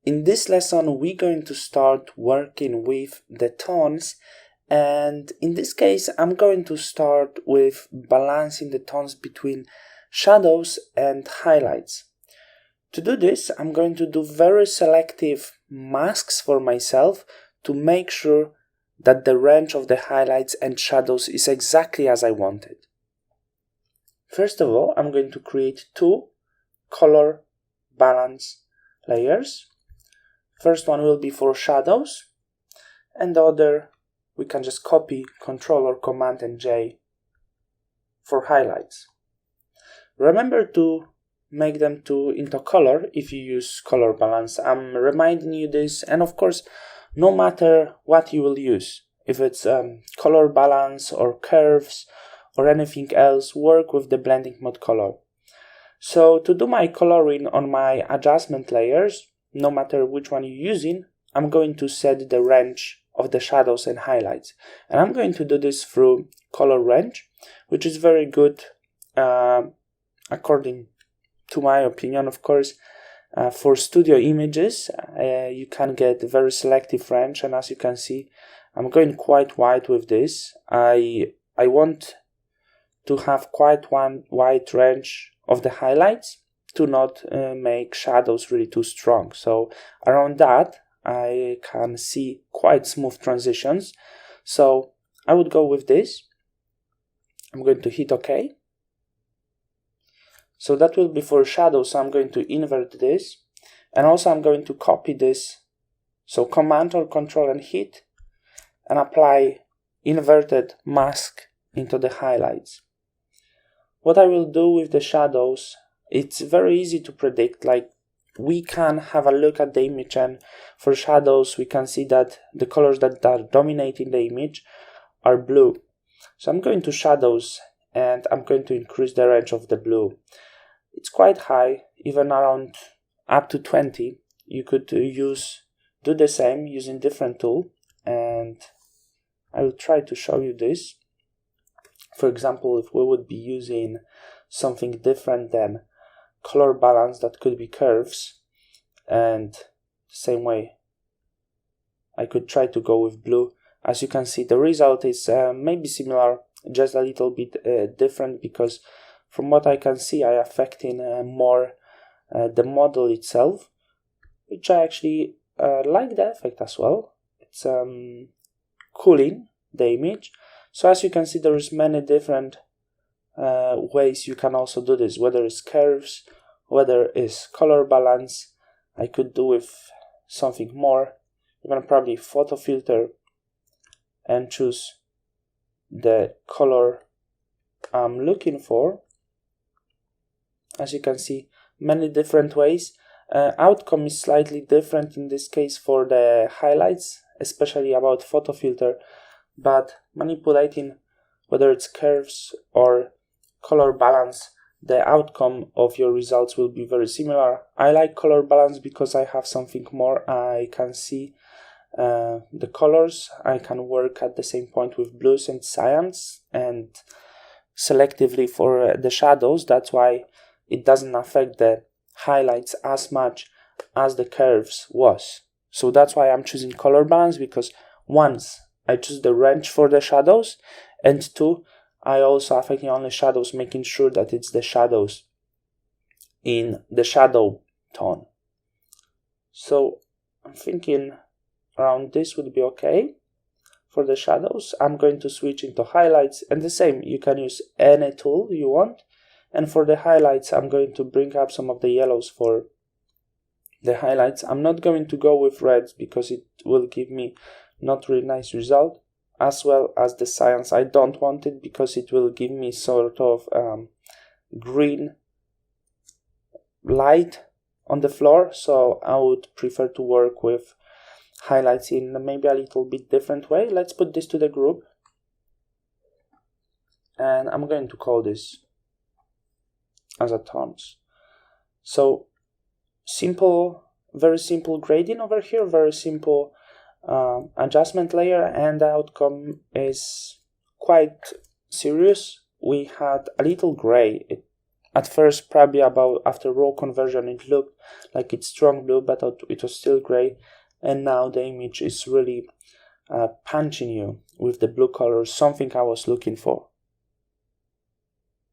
In this lesson, we're going to start working with the tones, and in this case, I'm going to start with balancing the tones between shadows and highlights. To do this, I'm going to do very selective masks for myself to make sure that the range of the highlights and shadows is exactly as I wanted. First of all, I'm going to create two color balance layers. First one will be for shadows, and the other we can just copy Ctrl or Command and J for highlights. Remember to make them into color if you use color balance. I'm reminding you this, and of course, no matter what you will use, if it's color balance or curves or anything else, work with the blending mode color. So to do my coloring on my adjustment layers, no matter which one you're using, I'm going to set the range of the shadows and highlights. And I'm going to do this through color range, which is very good, according to my opinion, of course. For studio images, you can get a very selective range, and as you can see, I'm going quite wide with this. I want to have quite one wide range of the highlights to not make shadows really too strong. So around that, I can see quite smooth transitions. So I would go with this. I'm going to hit OK. So that will be for shadows. So I'm going to invert this. And also I'm going to copy this. So Command or Control and hit, and apply inverted mask into the highlights. What I will do with the shadows, it's very easy to predict. Like, we can have a look at the image, and for shadows we can see that the colors that are dominating the image are blue. So I'm going to shadows and I'm going to increase the range of the blue. It's quite high, even around up to 20. You could do the same using different tool, and I will try to show you this. For example, if we would be using something different than color balance, that could be curves, and the same way I could try to go with blue. As you can see, the result is maybe similar, just a little bit different, because from what I can see, I affecting more the model itself, which I actually like the effect as well. It's cooling the image. So as you can see, there is many different ways you can also do this, whether it's curves, whether it's color balance. I could do with something more. I'm gonna probably photo filter and choose the color I'm looking for. As you can see, many different ways. Outcome is slightly different in this case for the highlights, especially about photo filter, but manipulating whether it's curves or color balance, the outcome of your results will be very similar. I like color balance because I have something more. I can see the colors. I can work at the same point with blues and cyans, and selectively for the shadows. That's why it doesn't affect the highlights as much as the curves was. So that's why I'm choosing color balance, because once I choose the range for the shadows, and two, I also affecting only shadows, making sure that it's the shadows in the shadow tone. So I'm thinking around this would be okay. For the shadows, I'm going to switch into highlights, and the same, you can use any tool you want. And for the highlights, I'm going to bring up some of the yellows for the highlights. I'm not going to go with reds because it will give me not really nice result, as well as the cyans. I don't want it because it will give me sort of green light on the floor. So I would prefer to work with highlights in maybe a little bit different way. Let's put this to the group, and I'm going to call this as a tones. So simple, very simple grading over here, very simple adjustment layer, and the outcome is quite serious. We had a little gray. At first, probably after raw conversion, it looked like it's strong blue, but it was still gray. And now the image is really punching you with the blue color, something I was looking for.